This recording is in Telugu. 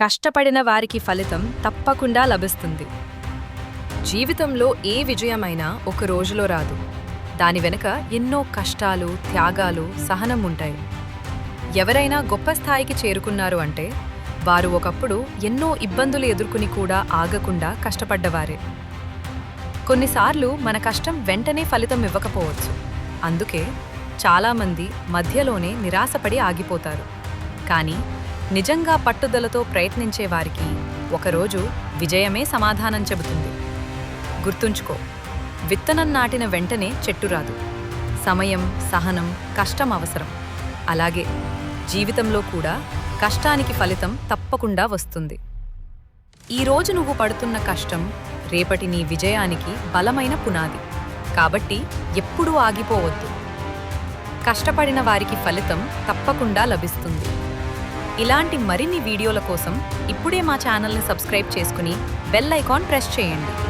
కష్టపడిన వారికి ఫలితం తప్పకుండా లభిస్తుంది. జీవితంలో ఏ విజయమైనా ఒక రోజులో రాదు. దాని వెనుక ఎన్నో కష్టాలు, త్యాగాలు, సహనం ఉంటాయి. ఎవరైనా గొప్ప స్థాయికి చేరుకున్నారు అంటే వారు ఒకప్పుడు ఎన్నో ఇబ్బందులు ఎదుర్కొని కూడా ఆగకుండా కష్టపడ్డవారే. కొన్నిసార్లు మన కష్టం వెంటనే ఫలితం ఇవ్వకపోవచ్చు. అందుకే చాలామంది మధ్యలోనే నిరాశపడి ఆగిపోతారు. కానీ నిజంగా పట్టుదలతో ప్రయత్నించే వారికి ఒకరోజు విజయమే సమాధానం చెబుతుంది. గుర్తుంచుకో, విత్తనం నాటిన వెంటనే చెట్టు రాదు. సమయం, సహనం, కష్టం అవసరం. అలాగే జీవితంలో కూడా కష్టానికి ఫలితం తప్పకుండా వస్తుంది. ఈరోజు నువ్వు పడుతున్న కష్టం రేపటి నీ విజయానికి బలమైన పునాది. కాబట్టి ఎప్పుడూ ఆగిపోవద్దు. కష్టపడిన వారికి ఫలితం తప్పకుండా లభిస్తుంది. ఇలాంటి మరిన్ని వీడియోల కోసం ఇప్పుడే మా ఛానల్ని సబ్స్క్రైబ్ చేసుకుని బెల్ ఐకాన్ ప్రెస్ చేయండి.